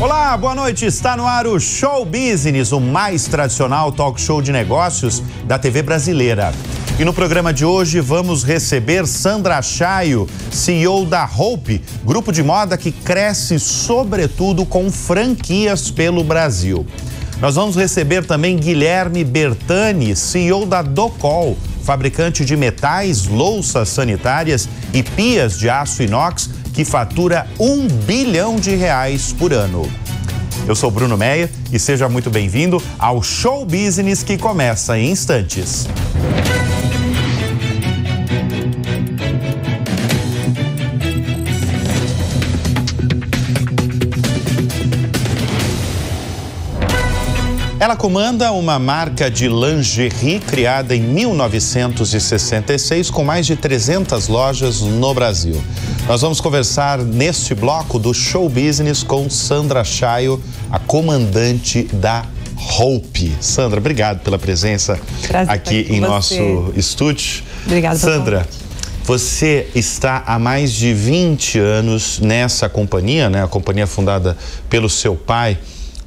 Olá, boa noite. Está no ar o Show Business, o mais tradicional talk show de negócios da TV brasileira. E no programa de hoje vamos receber Sandra Chaio, CEO da Hope, grupo de moda que cresce sobretudo com franquias pelo Brasil. Nós vamos receber também Guilherme Bertani, CEO da Docol, fabricante de metais, louças sanitárias e pias de aço inox, que fatura R$1 bilhão por ano. Eu sou Bruno Meyer e seja muito bem-vindo ao Show Business, que começa em instantes. Ela comanda uma marca de lingerie criada em 1966 com mais de 300 lojas no Brasil. Nós vamos conversar neste bloco do Show Business com Sandra Chaio, a comandante da Hope. Sandra, obrigado pela presença aqui em nosso estúdio. Obrigada, Sandra. Você está há mais de 20 anos nessa companhia, né? A companhia fundada pelo seu pai,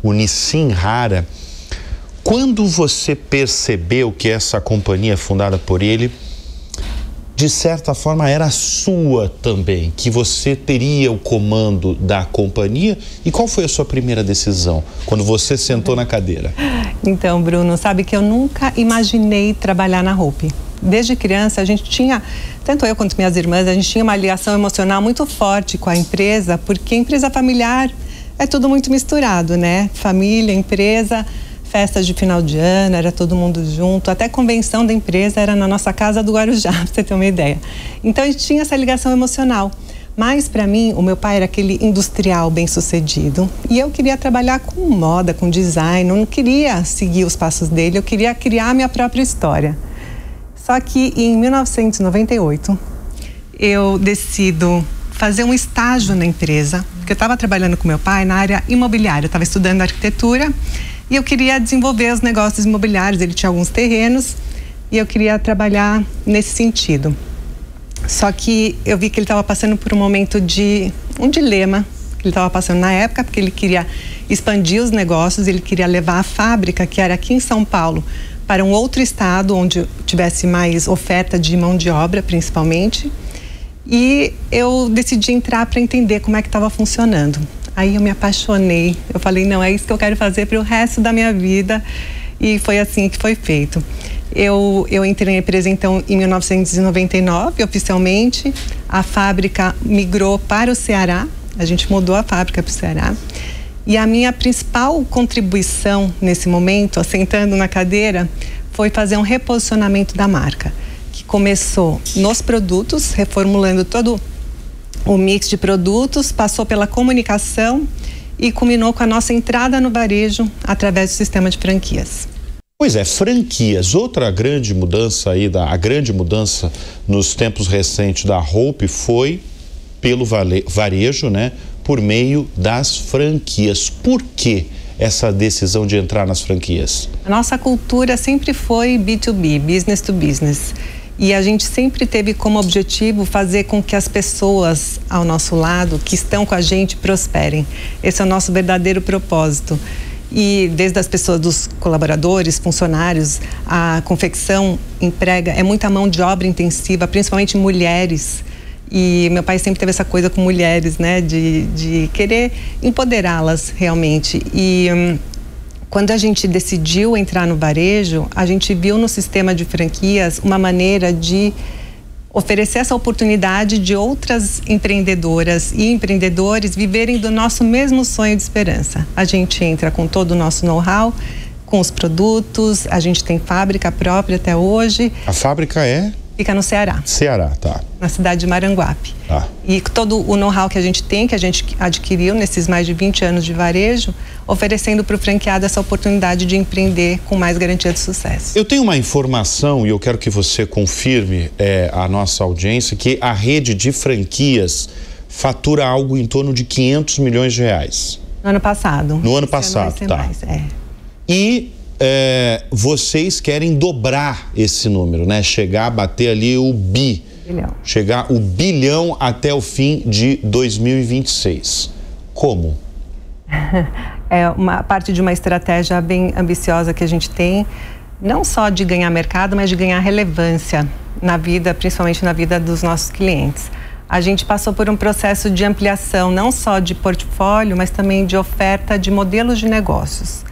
o Nissin Rara. Quando você percebeu que essa companhia fundada por ele, de certa forma, era sua também, que você teria o comando da companhia? E qual foi a sua primeira decisão, quando você sentou na cadeira? Então, Bruno, sabe que eu nunca imaginei trabalhar na Hope. Desde criança, a gente tinha, tanto eu quanto minhas irmãs, a gente tinha uma ligação emocional muito forte com a empresa, porque a empresa familiar é tudo muito misturado, né? Família, empresa, festas de final de ano, era todo mundo junto, até a convenção da empresa era na nossa casa do Guarujá, pra você ter uma ideia. Então a gente tinha essa ligação emocional. Mas para mim, o meu pai era aquele industrial bem-sucedido e eu queria trabalhar com moda, com design, eu não queria seguir os passos dele, eu queria criar a minha própria história. Só que em 1998, eu decido fazer um estágio na empresa, porque eu estava trabalhando com meu pai na área imobiliária, eu estava estudando arquitetura, e eu queria desenvolver os negócios imobiliários, ele tinha alguns terrenos e eu queria trabalhar nesse sentido. Só que eu vi que ele estava passando por um momento de um dilema que ele estava passando na época, porque ele queria expandir os negócios, ele queria levar a fábrica, que era aqui em São Paulo, para um outro estado onde tivesse mais oferta de mão de obra, principalmente. E eu decidi entrar para entender como é que estava funcionando. Aí eu me apaixonei, eu falei, não, é isso que eu quero fazer para o resto da minha vida, e foi assim que foi feito. Eu entrei na empresa, então, em 1999, oficialmente. A fábrica migrou para o Ceará, a gente mudou a fábrica para o Ceará. E a minha principal contribuição nesse momento, assentando na cadeira, foi fazer um reposicionamento da marca, que começou nos produtos, reformulando todo o mix de produtos, passou pela comunicação e culminou com a nossa entrada no varejo através do sistema de franquias. Pois é, franquias. Outra grande mudança aí, a grande mudança nos tempos recentes da Hope foi pelo varejo, né? Por meio das franquias. Por que essa decisão de entrar nas franquias? A nossa cultura sempre foi B2B, business to business. E a gente sempre teve como objetivo fazer com que as pessoas ao nosso lado, que estão com a gente, prosperem. Esse é o nosso verdadeiro propósito. E desde as pessoas, dos colaboradores, funcionários, a confecção emprega, é muita mão de obra intensiva, principalmente mulheres. E meu pai sempre teve essa coisa com mulheres, né, de querer empoderá-las realmente. E quando a gente decidiu entrar no varejo, a gente viu no sistema de franquias uma maneira de oferecer essa oportunidade de outras empreendedoras e empreendedores viverem do nosso mesmo sonho de esperança. A gente entra com todo o nosso know-how, com os produtos, a gente tem fábrica própria até hoje. A fábrica é? Fica no Ceará. Ceará, tá. Na cidade de Maranguape. Tá. E todo o know-how que a gente tem, que a gente adquiriu nesses mais de 20 anos de varejo, oferecendo para o franqueado essa oportunidade de empreender com mais garantia de sucesso. Eu tenho uma informação e eu quero que você confirme a nossa audiência, que a rede de franquias fatura algo em torno de R$500 milhões. No ano passado. No ano passado, tá. Mais, E vocês querem dobrar esse número, né? Chegar a bater ali o bilhão. Chegar o bilhão até o fim de 2026. Como? É uma parte de uma estratégia bem ambiciosa que a gente tem, não só de ganhar mercado, mas de ganhar relevância na vida, principalmente na vida dos nossos clientes. A gente passou por um processo de ampliação, não só de portfólio, mas também de oferta de modelos de negócios.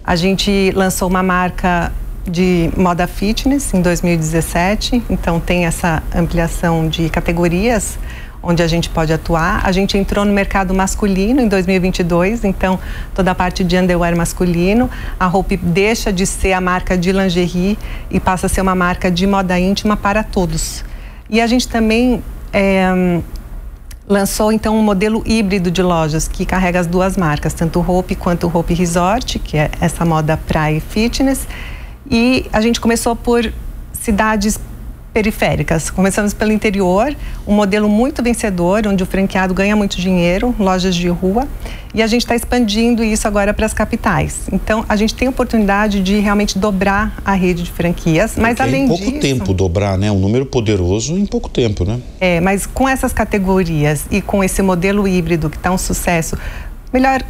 A gente lançou uma marca de moda fitness em 2017, então tem essa ampliação de categorias onde a gente pode atuar. A gente entrou no mercado masculino em 2022, então toda a parte de underwear masculino. A Hope deixa de ser a marca de lingerie e passa a ser uma marca de moda íntima para todos. E a gente também lançou então um modelo híbrido de lojas que carrega as duas marcas, tanto o Hope quanto o Hope Resort, que é essa moda praia e fitness. E a gente começou por cidades periféricas. Começamos pelo interior, um modelo muito vencedor, onde o franqueado ganha muito dinheiro, lojas de rua, e a gente está expandindo isso agora para as capitais. Então, a gente tem a oportunidade de realmente dobrar a rede de franquias, mas além disso... Em pouco tempo dobrar, né? Um número poderoso em pouco tempo, né? Mas com essas categorias e com esse modelo híbrido que está um sucesso, melhor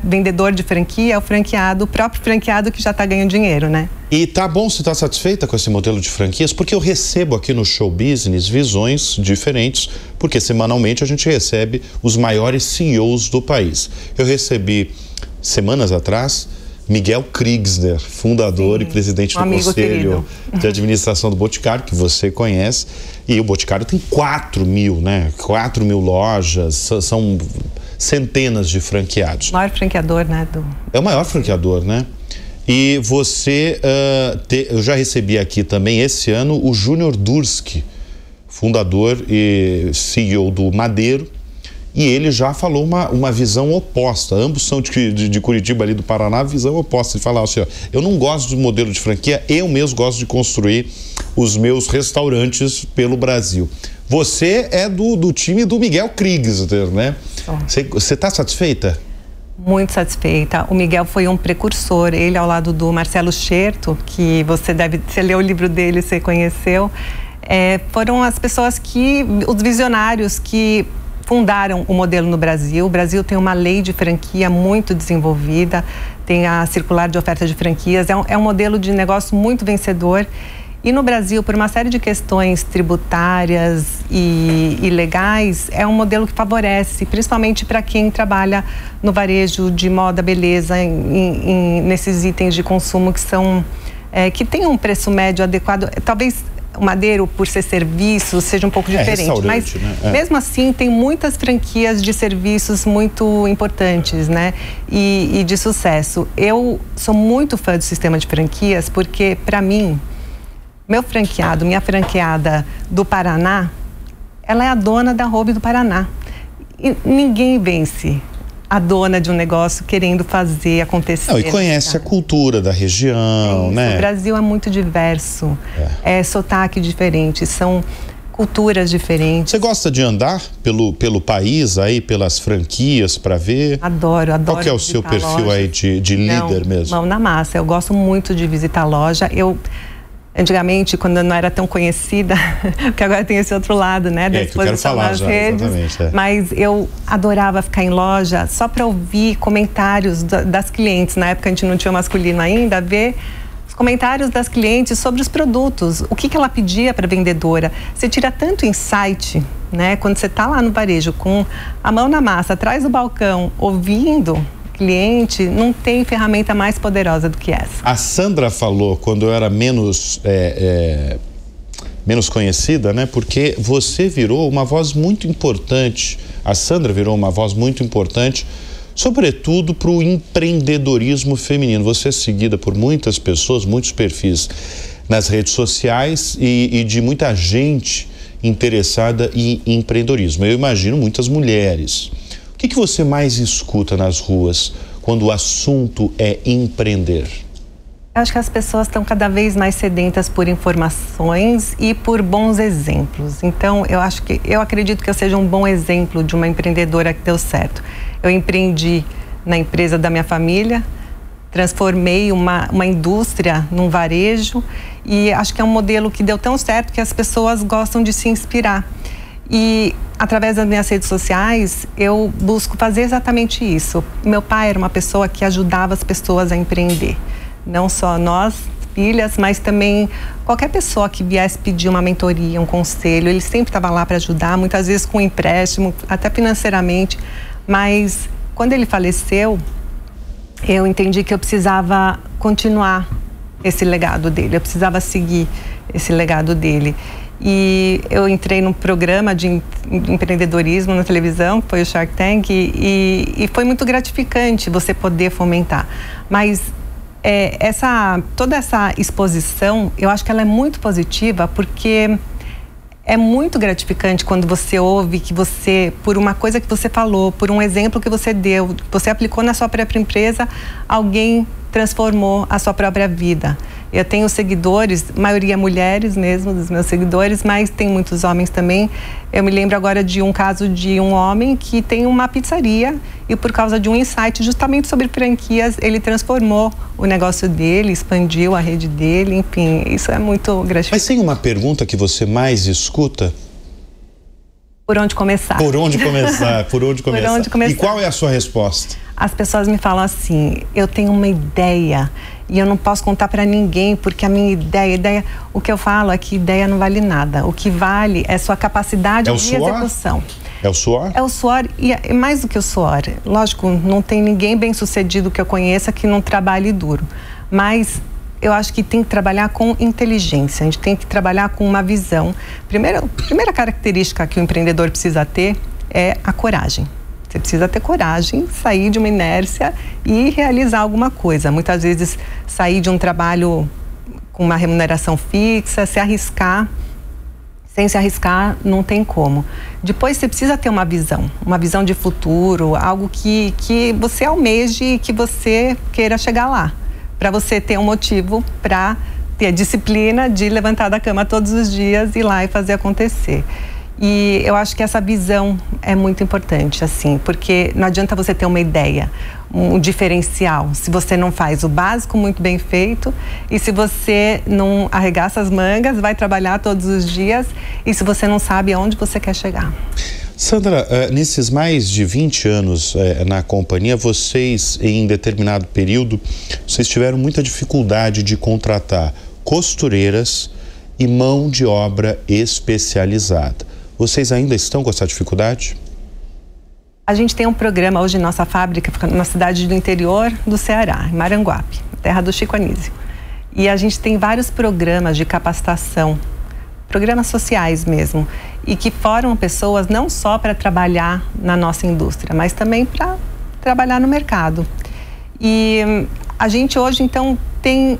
vendedor de franquia é o franqueado, o próprio franqueado que já está ganhando dinheiro, né? E tá bom, você está satisfeita com esse modelo de franquias? Porque eu recebo aqui no Show Business visões diferentes, porque semanalmente a gente recebe os maiores CEOs do país. Eu recebi, semanas atrás, Miguel Kriegsner, fundador e presidente do Conselho de Administração do Boticário, que você conhece. E o Boticário tem 4 mil, né? 4 mil lojas, são centenas de franqueados. O maior franqueador, né? É o maior franqueador, né? E você, eu já recebi aqui também esse ano o Júnior Durski, fundador e CEO do Madeiro, e ele já falou uma visão oposta. Ambos são de Curitiba, ali do Paraná, visão oposta. Ele fala assim, ó, eu não gosto do modelo de franquia, eu mesmo gosto de construir os meus restaurantes pelo Brasil. Você é do time do Miguel Kriegsner, né? Você está satisfeita? Muito satisfeita. O Miguel foi um precursor, ele ao lado do Marcelo Scherto, que você leu o livro dele, você conheceu, foram as pessoas os visionários que fundaram o modelo no Brasil. O Brasil tem uma lei de franquia muito desenvolvida, tem a circular de oferta de franquias, é um modelo de negócio muito vencedor. E no Brasil, por uma série de questões tributárias e legais, é um modelo que favorece, principalmente para quem trabalha no varejo de moda, beleza, nesses itens de consumo que tem um preço médio adequado. Talvez o Madeiro, por ser serviço, seja um pouco diferente, mas né? Mesmo assim tem muitas franquias de serviços muito importantes, né? E de sucesso. Eu sou muito fã do sistema de franquias porque, para mim, minha franqueada do Paraná, ela é a dona da Hope do Paraná. E ninguém vence a dona de um negócio querendo fazer acontecer. Não, e conhece a cultura da região, né? O Brasil é muito diverso, é sotaque diferente, são culturas diferentes. Você gosta de andar pelo país aí, pelas franquias para ver? Adoro. Qual que é o seu perfil aí de líder mesmo? Mão na massa, eu gosto muito de visitar loja. Antigamente, quando eu não era tão conhecida, porque agora tem esse outro lado, né, da exposição nas redes, mas eu adorava ficar em loja só para ouvir comentários das clientes. Na época a gente não tinha masculino ainda, ver os comentários das clientes sobre os produtos, o que ela pedia para a vendedora. Você tira tanto insight, né, quando você está lá no varejo com a mão na massa, atrás do balcão, ouvindo cliente, não tem ferramenta mais poderosa do que essa. A Sandra falou, quando eu era menos conhecida, né? Porque você virou uma voz muito importante, a Sandra virou uma voz muito importante, sobretudo para o empreendedorismo feminino. Você é seguida por muitas pessoas, muitos perfis nas redes sociais e de muita gente interessada em empreendedorismo. Eu imagino muitas mulheres. O que você mais escuta nas ruas quando o assunto é empreender? Eu acho que as pessoas estão cada vez mais sedentas por informações e por bons exemplos. Então, eu acredito que eu seja um bom exemplo de uma empreendedora que deu certo. Eu empreendi na empresa da minha família, transformei uma indústria num varejo e acho que é um modelo que deu tão certo que as pessoas gostam de se inspirar. E através das minhas redes sociais, eu busco fazer exatamente isso. Meu pai era uma pessoa que ajudava as pessoas a empreender. Não só nós, filhas, mas também qualquer pessoa que viesse pedir uma mentoria, um conselho, ele sempre estava lá para ajudar, muitas vezes com empréstimo, até financeiramente. Mas quando ele faleceu, eu entendi que eu precisava continuar esse legado dele, eu precisava seguir esse legado dele. E eu entrei num programa de empreendedorismo na televisão, que foi o Shark Tank, e foi muito gratificante você poder fomentar. Mas toda essa exposição, eu acho que ela é muito positiva, porque é muito gratificante quando você ouve que você, por uma coisa que você falou, por um exemplo que você deu, você aplicou na sua própria empresa, alguém transformou a sua própria vida. Eu tenho seguidores, maioria mulheres mesmo, dos meus seguidores, mas tem muitos homens também. Eu me lembro agora de um caso de um homem que tem uma pizzaria e por causa de um insight justamente sobre franquias, ele transformou o negócio dele, expandiu a rede dele, enfim, isso é muito gratificante. Mas tem uma pergunta que você mais escuta? Por onde começar? Por onde começar? Por onde começar? Por onde começar? E qual é a sua resposta? As pessoas me falam assim, eu tenho uma ideia e eu não posso contar para ninguém porque a minha ideia, o que eu falo é que ideia não vale nada. O que vale é sua capacidade de execução. É o suor? É o suor e é mais do que o suor. Lógico, não tem ninguém bem sucedido que eu conheça que não trabalhe duro. Mas eu acho que tem que trabalhar com inteligência, a gente tem que trabalhar com uma visão. Primeira característica que o empreendedor precisa ter é a coragem. Você precisa ter coragem, sair de uma inércia e realizar alguma coisa. Muitas vezes sair de um trabalho com uma remuneração fixa, se arriscar. Sem se arriscar, não tem como. Depois você precisa ter uma visão de futuro, algo que você almeje e que você queira chegar lá. Para você ter um motivo para ter a disciplina de levantar da cama todos os dias, ir lá e fazer acontecer. E eu acho que essa visão é muito importante, assim, porque não adianta você ter uma ideia, um diferencial, se você não faz o básico muito bem feito e se você não arregaça as mangas, vai trabalhar todos os dias e se você não sabe aonde você quer chegar. Sandra, nesses mais de 20 anos na companhia, vocês, em determinado período, vocês tiveram muita dificuldade de contratar costureiras e mão de obra especializada. Vocês ainda estão com essa dificuldade? A gente tem um programa hoje, nossa fábrica fica na cidade do interior do Ceará, em Maranguape, terra do Chico Anísio. E a gente tem vários programas de capacitação, programas sociais mesmo, e que formam pessoas não só para trabalhar na nossa indústria, mas também para trabalhar no mercado. E a gente hoje, então, tem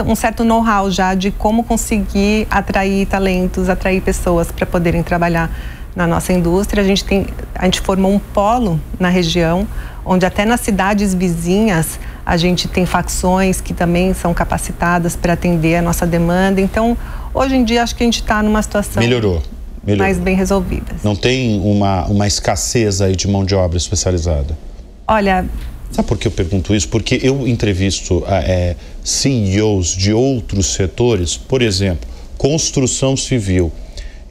um certo know-how já de como conseguir atrair talentos, atrair pessoas para poderem trabalhar na nossa indústria. A gente formou um polo na região, onde até nas cidades vizinhas a gente tem facções que também são capacitadas para atender a nossa demanda. Então, hoje em dia, acho que a gente está numa situação Melhorou. mais bem resolvida. Não tem uma escassez aí de mão de obra especializada? Olha... Sabe por que eu pergunto isso? Porque eu entrevisto CEOs de outros setores, por exemplo, construção civil,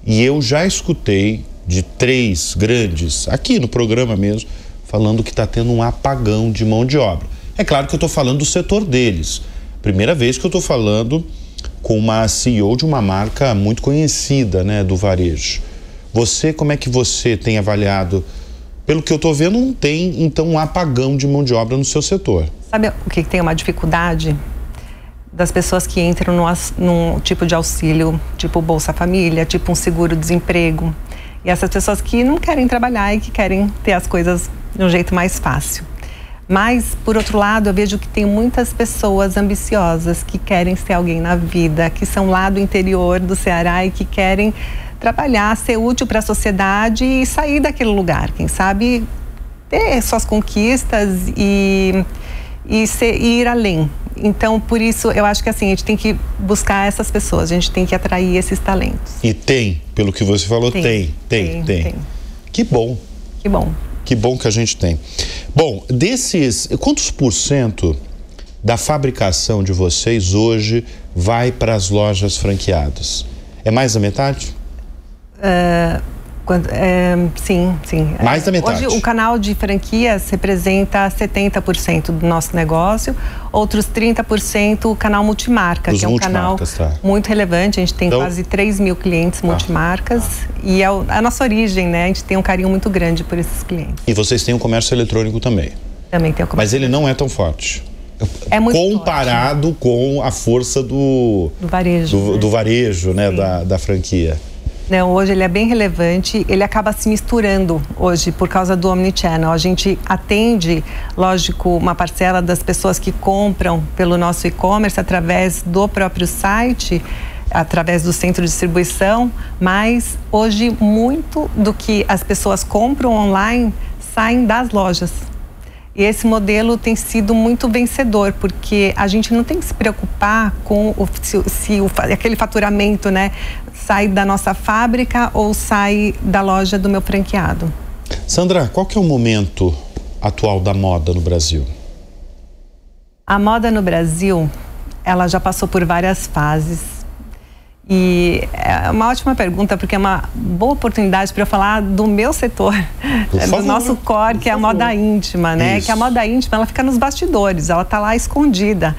e eu já escutei de 3 grandes, aqui no programa mesmo, falando que está tendo um apagão de mão de obra. É claro que eu estou falando do setor deles. Primeira vez que eu estou falando com uma CEO de uma marca muito conhecida, né, do varejo. Como é que você tem avaliado? Pelo que eu estou vendo, não tem, então, um apagão de mão de obra no seu setor. Sabe o que tem uma dificuldade? Das pessoas que entram num tipo de auxílio, tipo Bolsa Família, tipo um seguro-desemprego. E essas pessoas que não querem trabalhar e que querem ter as coisas de um jeito mais fácil. Mas, por outro lado, eu vejo que tem muitas pessoas ambiciosas que querem ser alguém na vida, que são lá do interior do Ceará e que querem trabalhar, ser útil para a sociedade e sair daquele lugar, quem sabe ter suas conquistas e ir além. Então, por isso, eu acho que assim, a gente tem que buscar essas pessoas, a gente tem que atrair esses talentos. E tem, pelo que você falou, tem. Que bom. Que bom. Que bom que a gente tem. Bom, quantos % da fabricação de vocês hoje vai para as lojas franqueadas? É mais da metade? Sim. Mais da metade. Hoje o canal de franquias representa 70% do nosso negócio, outros 30% o canal multimarca, que é um canal muito relevante. A gente tem quase 3 mil clientes multimarcas e é a nossa origem, né? A gente tem um carinho muito grande por esses clientes. E vocês têm um comércio eletrônico também? Também tem o comércio. Mas ele não é tão forte. É muito comparado forte, com a força do varejo, do varejo, né? Da franquia. Não, hoje ele é bem relevante, ele acaba se misturando hoje por causa do Omnichannel. A gente atende, lógico, uma parcela das pessoas que compram pelo nosso e-commerce através do próprio site, através do centro de distribuição, mas hoje muito do que as pessoas compram online saem das lojas. E esse modelo tem sido muito vencedor, porque a gente não tem que se preocupar com aquele faturamento, né, sai da nossa fábrica ou sai da loja do meu franqueado. Sandra, qual que é o momento atual da moda no Brasil? A moda no Brasil, ela já passou por várias fases. E é uma ótima pergunta, porque é uma boa oportunidade para eu falar do meu setor, do nosso core, que é a moda íntima, né? Isso. Que a moda íntima, ela fica nos bastidores, ela está lá escondida,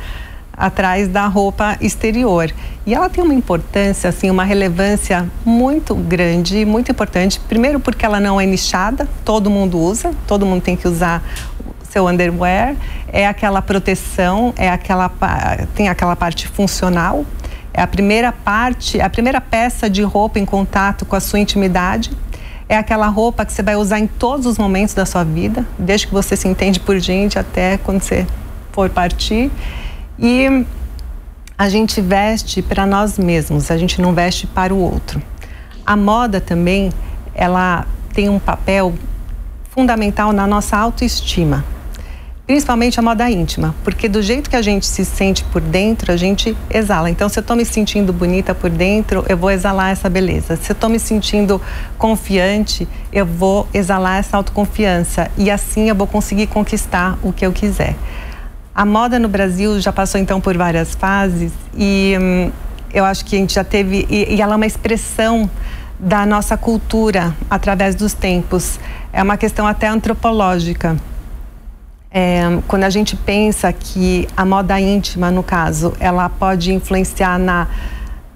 atrás da roupa exterior. E ela tem uma importância, assim, uma relevância muito grande, muito importante. Primeiro porque ela não é nichada, todo mundo usa, todo mundo tem que usar seu underwear, é aquela proteção, tem aquela parte funcional. É a primeira peça de roupa em contato com a sua intimidade. É aquela roupa que você vai usar em todos os momentos da sua vida, desde que você se entende por gente até quando você for partir. E a gente veste para nós mesmos, a gente não veste para o outro. A moda também, ela tem um papel fundamental na nossa autoestima. Principalmente a moda íntima, porque do jeito que a gente se sente por dentro, a gente exala. Então, se eu estou me sentindo bonita por dentro, eu vou exalar essa beleza. Se eu estou me sentindo confiante, eu vou exalar essa autoconfiança. E assim eu vou conseguir conquistar o que eu quiser. A moda no Brasil já passou, então, por várias fases e eu acho que a gente já teve... E ela é uma expressão da nossa cultura através dos tempos. É uma questão até antropológica. Quando a gente pensa que a moda íntima, no caso, ela pode influenciar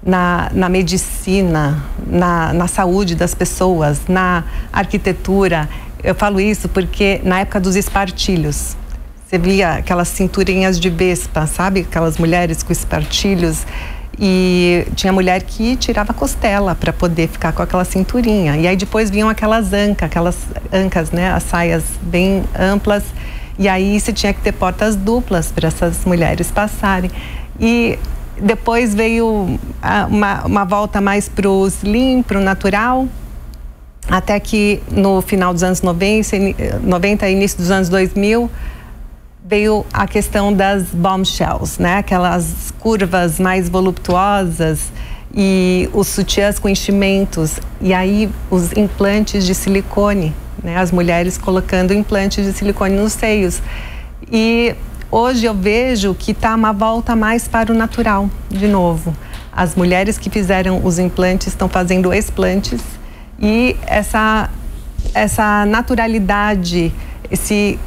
na medicina, na saúde das pessoas, na arquitetura. Eu falo isso porque na época dos espartilhos, você via aquelas cinturinhas de vespa, sabe? Aquelas mulheres com espartilhos. E tinha mulher que tirava a costela para poder ficar com aquela cinturinha. E aí depois vinham aquelas ancas, né? As saias bem amplas. E aí você tinha que ter portas duplas para essas mulheres passarem. E depois veio uma volta mais para o slim, para o natural, até que no final dos anos 90 início dos anos 2000, veio a questão das bombshells, né? Aquelas curvas mais voluptuosas e os sutiãs com enchimentos. E aí os implantes de silicone, né? As mulheres colocando implantes de silicone nos seios. E hoje eu vejo que está uma volta mais para o natural, de novo. As mulheres que fizeram os implantes estão fazendo explantes e essa naturalidade,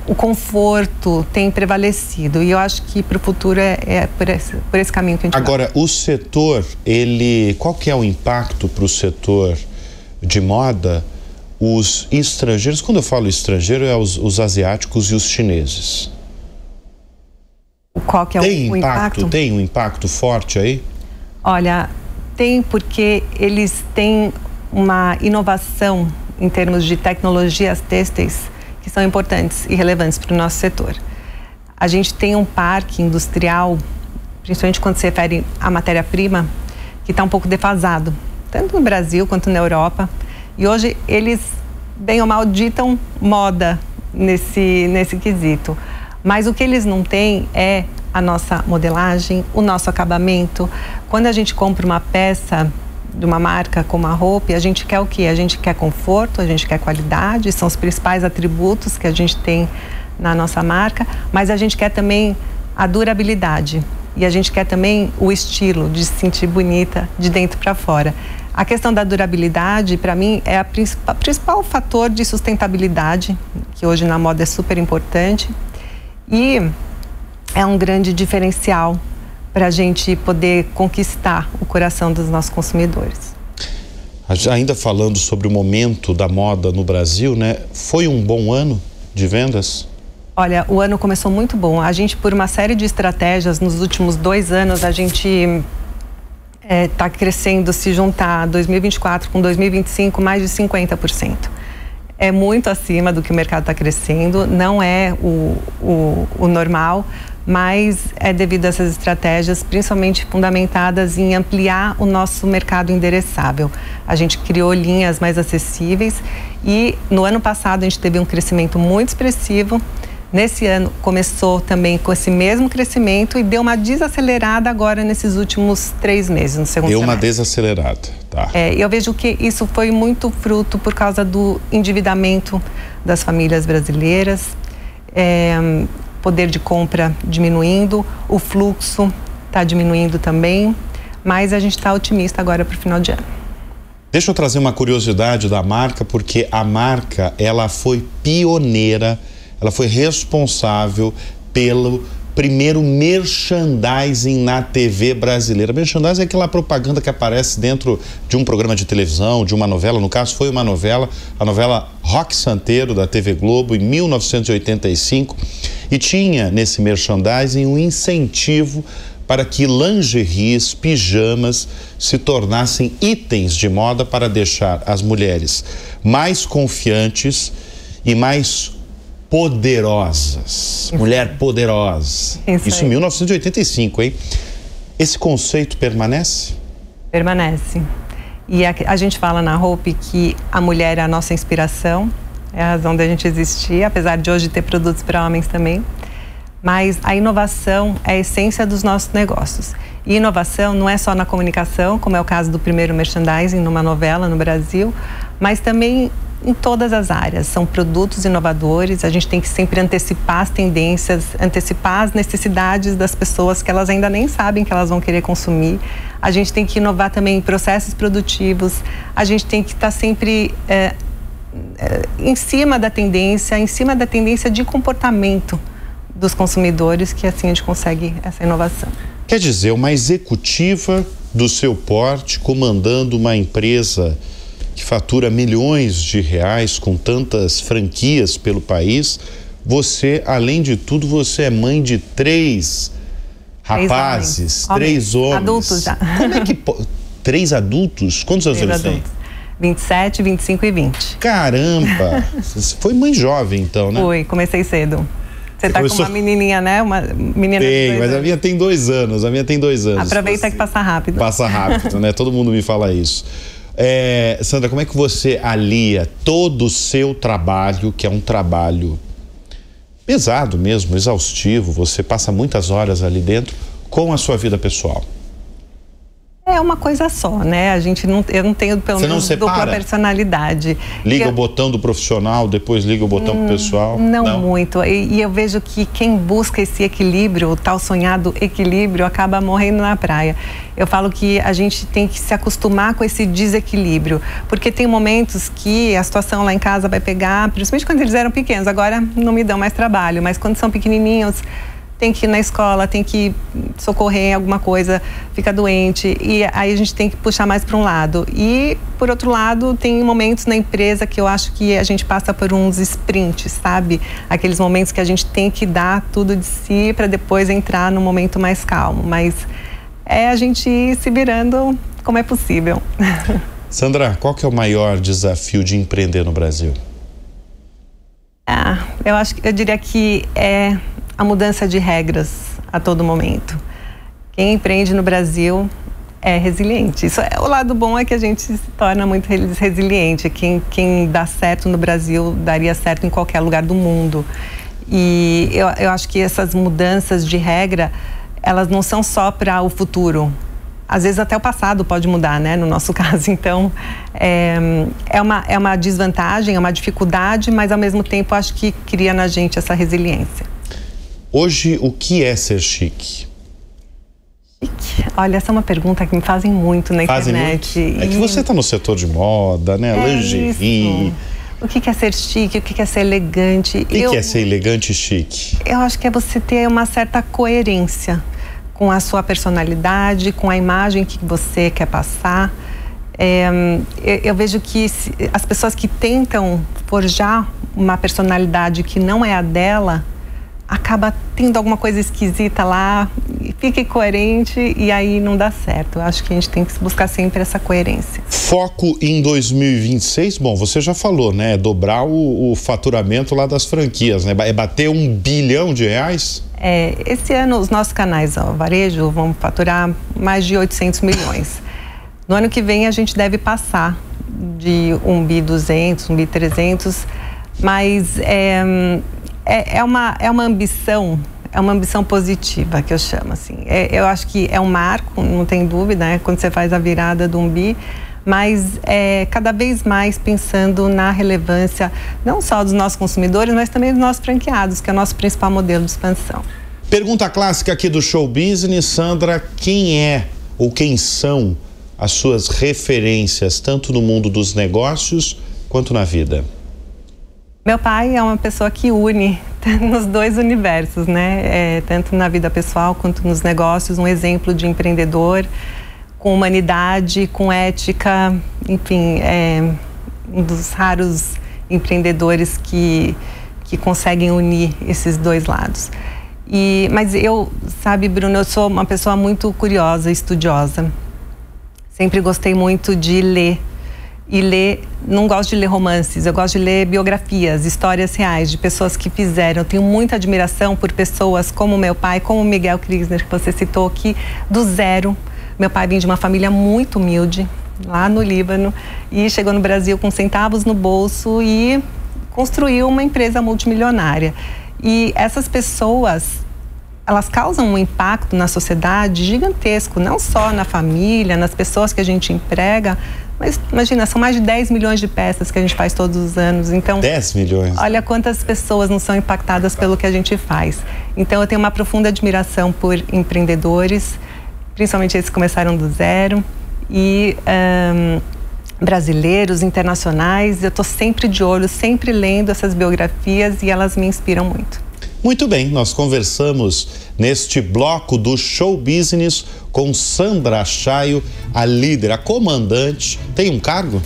o conforto tem prevalecido. E eu acho que para o futuro é por esse caminho que a gente vai. Agora, o setor, qual que é o impacto para o setor de moda? Os estrangeiros, quando eu falo estrangeiro, é os asiáticos e os chineses. Qual que é o impacto? Tem um impacto forte aí? Olha, tem, porque eles têm uma inovação em termos de tecnologias têxteis que são importantes e relevantes para o nosso setor. A gente tem um parque industrial, principalmente quando se refere à matéria-prima, que está um pouco defasado, tanto no Brasil quanto na Europa. E hoje eles, bem ou mal, ditam moda nesse quesito. Mas o que eles não têm é a nossa modelagem, o nosso acabamento. Quando a gente compra uma peça de uma marca como a Hope, a gente quer o quê? A gente quer conforto, a gente quer qualidade, são os principais atributos que a gente tem na nossa marca, mas a gente quer também a durabilidade. E a gente quer também o estilo de se sentir bonita de dentro para fora. A questão da durabilidade, para mim, é o principal fator de sustentabilidade, que hoje na moda é super importante. E é um grande diferencial para a gente poder conquistar o coração dos nossos consumidores. Ainda falando sobre o momento da moda no Brasil, né? Foi um bom ano de vendas? Olha, o ano começou muito bom. A gente, por uma série de estratégias, nos últimos 2 anos, a gente está crescendo, se juntar 2024 com 2025, mais de 50%. É muito acima do que o mercado está crescendo, não é o normal, mas é devido a essas estratégias, principalmente fundamentadas em ampliar o nosso mercado endereçável. A gente criou linhas mais acessíveis e no ano passado a gente teve um crescimento muito expressivo. Nesse ano começou também com esse mesmo crescimento e deu uma desacelerada agora nesses últimos 3 meses, no segundo semestre. Deu uma desacelerada, tá. Eu vejo que isso foi muito fruto por causa do endividamento das famílias brasileiras, poder de compra diminuindo, o fluxo está diminuindo também, mas a gente está otimista agora para o final de ano. Deixa eu trazer uma curiosidade da marca, porque a marca, ela foi pioneira, ela foi responsável pelo primeiro merchandising na TV brasileira. Merchandising é aquela propaganda que aparece dentro de um programa de televisão, de uma novela. No caso, foi uma novela, a novela Roque Santeiro, da TV Globo, em 1985. E tinha nesse merchandising um incentivo para que lingeries, pijamas se tornassem itens de moda para deixar as mulheres mais confiantes e mais poderosas. Mulher poderosa. Isso em 1985, hein? Esse conceito permanece? Permanece. E a gente fala na Hope que a mulher é a nossa inspiração, é a razão da gente existir, apesar de hoje ter produtos para homens também. Mas a inovação é a essência dos nossos negócios. E inovação não é só na comunicação, como é o caso do primeiro merchandising numa novela no Brasil, mas também em todas as áreas. São produtos inovadores, a gente tem que sempre antecipar as tendências, antecipar as necessidades das pessoas que elas ainda nem sabem que elas vão querer consumir. A gente tem que inovar também em processos produtivos, a gente tem que estar sempre em cima da tendência de comportamento dos consumidores, que assim a gente consegue essa inovação. Quer dizer, uma executiva do seu porte, comandando uma empresa que fatura milhões de reais com tantas franquias pelo país, você, além de tudo, você é mãe de 3 rapazes, 3 homens. Adultos já. Como é que 3 adultos? Quantos anos eles têm? 27, 25 e 20. Caramba! Você foi mãe jovem, então, né? Fui, comecei cedo. Você tá com uma menininha, né? Uma menina de 2 anos. Mas a minha tem 2 anos, Aproveita que passa rápido. Passa rápido, né? Todo mundo me fala isso. Sandra, como é que você alia todo o seu trabalho, que é um trabalho pesado mesmo, exaustivo, você passa muitas horas ali dentro, com a sua vida pessoal? É uma coisa só, né? Eu não tenho pelo menos dupla personalidade. Liga o botão do profissional, depois liga o botão pro pessoal? Não muito. E eu vejo que quem busca esse equilíbrio, o tal sonhado equilíbrio, acaba morrendo na praia. Eu falo que a gente tem que se acostumar com esse desequilíbrio, porque tem momentos que a situação lá em casa vai pegar, principalmente quando eles eram pequenos, agora não me dão mais trabalho, mas quando são pequenininhos, tem que ir na escola, tem que socorrer alguma coisa, fica doente, e aí a gente tem que puxar mais para um lado. E, por outro lado, tem momentos na empresa que eu acho que a gente passa por uns sprints, sabe? Aqueles momentos que a gente tem que dar tudo de si para depois entrar num momento mais calmo. Mas é a gente ir se virando como é possível. Sandra, qual que é o maior desafio de empreender no Brasil? Eu diria que é a mudança de regras a todo momento. Quem empreende no Brasil é resiliente. O lado bom é que a gente se torna muito resiliente. Quem dá certo no Brasil daria certo em qualquer lugar do mundo. E eu acho que essas mudanças de regra, elas não são só para o futuro. Às vezes até o passado pode mudar, né? No nosso caso. Então, é uma desvantagem, é uma dificuldade, mas ao mesmo tempo acho que cria na gente essa resiliência. Hoje, o que é ser chique? Chique? Olha, essa é uma pergunta que me fazem muito na internet. Muito. É que você está no setor de moda, né? Lingerie. Isso. O que é ser chique, o que é ser elegante. O que é ser elegante e chique? Eu acho que é você ter uma certa coerência com a sua personalidade, com a imagem que você quer passar. Eu vejo que as pessoas que tentam forjar uma personalidade que não é a dela, acaba tendo alguma coisa esquisita lá, fique coerente e aí não dá certo. Eu acho que a gente tem que buscar sempre essa coerência. Foco em 2026, bom, você já falou, né? Dobrar o faturamento lá das franquias, né? É bater R$1 bilhão? Esse ano os nossos canais, varejo, vão faturar mais de 800 milhões. No ano que vem a gente deve passar de R$1.200, R$1.300, mas é uma ambição positiva que eu chamo assim. Eu acho que é um marco, não tem dúvida, né? Quando você faz a virada do 1 bi, mas cada vez mais pensando na relevância não só dos nossos consumidores, mas também dos nossos franqueados, que é o nosso principal modelo de expansão. Pergunta clássica aqui do Show Business, Sandra, quem é ou quem são as suas referências, tanto no mundo dos negócios quanto na vida? Meu pai é uma pessoa que une nos dois universos, né? Tanto na vida pessoal quanto nos negócios, um exemplo de empreendedor, com humanidade, com ética, enfim, um dos raros empreendedores que conseguem unir esses dois lados. Mas sabe, Bruno, eu sou uma pessoa muito curiosa, estudiosa. Sempre gostei muito de ler. Não gosto de ler romances, eu gosto de ler biografias, histórias reais de pessoas que fizeram. Eu tenho muita admiração por pessoas como meu pai, como Miguel Krisner, que você citou aqui, do zero. Meu pai vinha de uma família muito humilde, lá no Líbano, e chegou no Brasil com centavos no bolso e construiu uma empresa multimilionária. E essas pessoas, elas causam um impacto na sociedade gigantesco, não só na família, nas pessoas que a gente emprega, mas imagina, são mais de 10 milhões de peças que a gente faz todos os anos. Então, 10 milhões? Olha quantas pessoas não são impactadas pelo que a gente faz. Então, eu tenho uma profunda admiração por empreendedores, principalmente esses que começaram do zero, e brasileiros, internacionais. Eu estou sempre de olho, sempre lendo essas biografias e elas me inspiram muito. Muito bem, nós conversamos neste bloco do Show Business com Sandra Chaio, a líder, a comandante. Tem um cargo?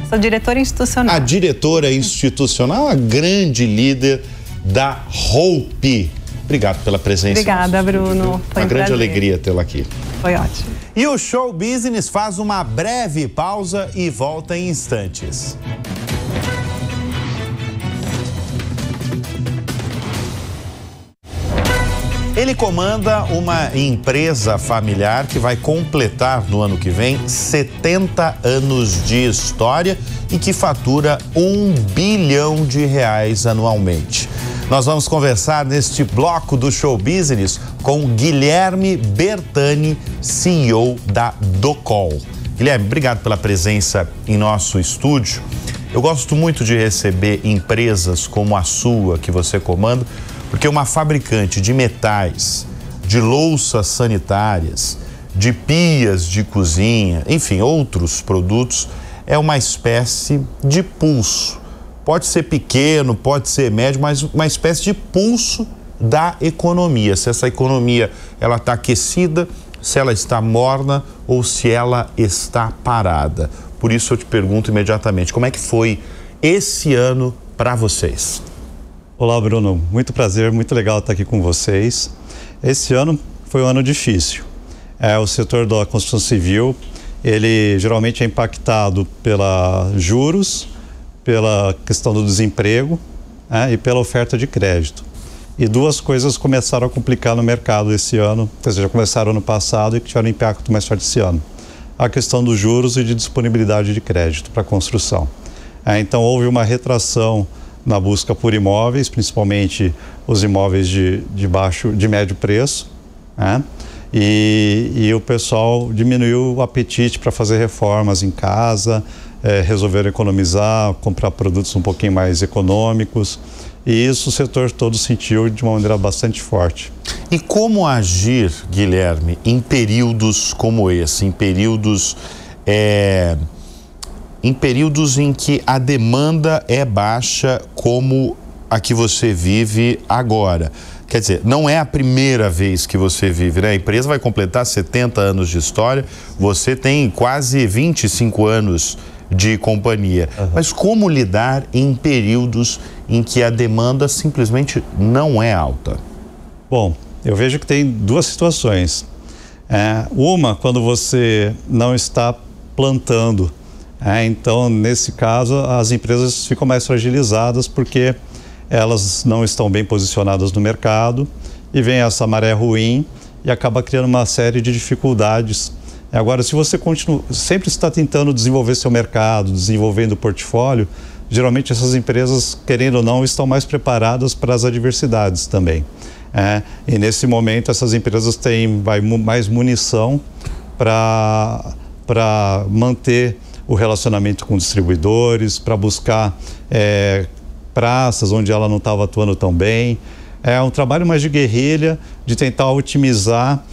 Sou diretora institucional. A diretora institucional, a grande líder da Hope. Obrigado pela presença. Obrigada, Bruno. Foi uma grande alegria tê-la aqui. Foi ótimo. E o Show Business faz uma breve pausa e volta em instantes. Ele comanda uma empresa familiar que vai completar no ano que vem 70 anos de história e que fatura R$1 bilhão anualmente. Nós vamos conversar neste bloco do Show Business com Guilherme Bertani, CEO da Docol. Guilherme, obrigado pela presença em nosso estúdio. Eu gosto muito de receber empresas como a sua, que você comanda, porque uma fabricante de metais, de louças sanitárias, de pias de cozinha, enfim, outros produtos, é uma espécie de pulso. Pode ser pequeno, pode ser médio, mas uma espécie de pulso da economia. Se essa economia ela está aquecida, se ela está morna ou se ela está parada. Por isso eu te pergunto imediatamente, como é que foi esse ano para vocês? Olá, Bruno. Muito prazer, muito legal estar aqui com vocês. Esse ano foi um ano difícil. O setor da construção civil, ele geralmente é impactado pelos juros, pela questão do desemprego, e pela oferta de crédito. E duas coisas começaram a complicar no mercado esse ano, ou seja, já começaram ano passado e que tiveram impacto mais forte esse ano. A questão dos juros e de disponibilidade de crédito para a construção. Então houve uma retração na busca por imóveis, principalmente os imóveis de médio preço, e o pessoal diminuiu o apetite para fazer reformas em casa, resolveram economizar, comprar produtos um pouquinho mais econômicos, e isso o setor todo sentiu de uma maneira bastante forte. E como agir, Guilherme, em períodos como esse, em períodos em que a demanda é baixa, como a que você vive agora? Quer dizer, não é a primeira vez que você vive, né? A empresa vai completar 70 anos de história, você tem quase 25 anos de companhia. Mas como lidar em períodos em que a demanda simplesmente não é alta? Bom, eu vejo que tem duas situações. Uma, quando você não está plantando. Então, nesse caso, as empresas ficam mais fragilizadas porque elas não estão bem posicionadas no mercado e vem essa maré ruim e acaba criando uma série de dificuldades. Agora, se você sempre está tentando desenvolver seu mercado, desenvolvendo o portfólio, geralmente essas empresas, querendo ou não, estão mais preparadas para as adversidades também. E nesse momento essas empresas têm mais munição para manter o relacionamento com distribuidores, para buscar praças onde ela não estava atuando tão bem. É um trabalho mais de guerrilha, de tentar otimizar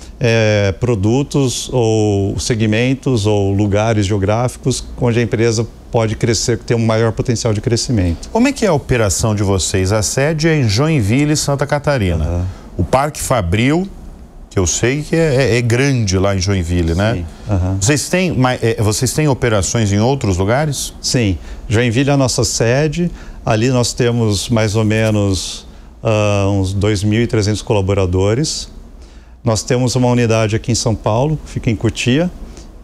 produtos ou segmentos ou lugares geográficos onde a empresa pode crescer, ter um maior potencial de crescimento. Como é que é a operação de vocês? A sede é em Joinville, Santa Catarina. O Parque Fabril, que eu sei que é grande lá em Joinville, né? Vocês têm operações em outros lugares? Sim. Joinville é a nossa sede. Ali nós temos mais ou menos uns 2.300 colaboradores. Nós temos uma unidade aqui em São Paulo, que fica em Cotia,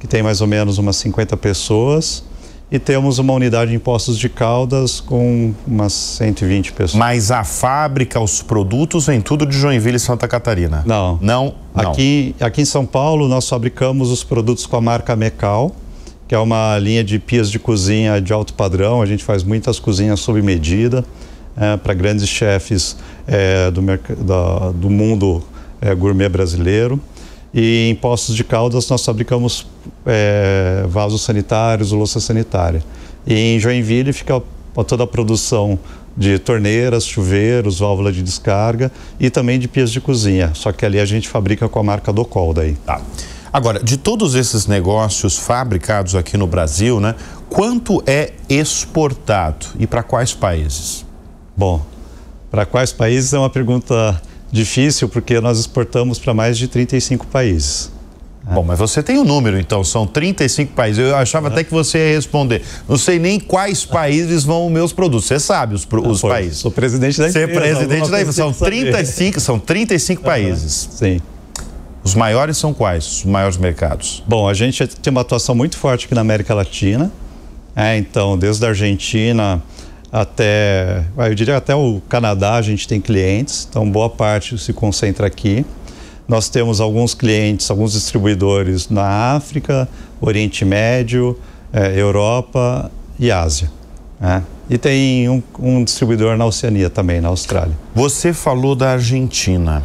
que tem mais ou menos umas 50 pessoas. E temos uma unidade em Poços de Caldas com umas 120 pessoas. Mas a fábrica, os produtos, vem tudo de Joinville e Santa Catarina? Não. Não? Aqui em São Paulo nós fabricamos os produtos com a marca Mecal, que é uma linha de pias de cozinha de alto padrão. A gente faz muitas cozinhas sob medida para grandes chefes do mundo gourmet brasileiro. E em Poços de Caldas nós fabricamos vasos sanitários, louça sanitária. E em Joinville fica toda a produção de torneiras, chuveiros, válvula de descarga e também de pias de cozinha. Só que ali a gente fabrica com a marca Docol daí. Tá. Agora, de todos esses negócios fabricados aqui no Brasil, né, quanto é exportado e para quais países? Bom, para quais países é uma pergunta difícil, porque nós exportamos para mais de 35 países. Bom, mas você tem o número, então, são 35 países. Eu achava até que você ia responder. Não sei nem quais países vão os meus produtos. Você sabe os países. Sou presidente da empresa. Você é presidente da empresa. São 35 países. Sim. Os maiores são quais? Os maiores mercados? Bom, a gente tem uma atuação muito forte aqui na América Latina. Então, desde a Argentina até, eu diria até o Canadá, a gente tem clientes. Então, boa parte se concentra aqui. Nós temos alguns clientes, alguns distribuidores na África, Oriente Médio, Europa e Ásia. E tem um distribuidor na Oceania também, na Austrália. Você falou da Argentina.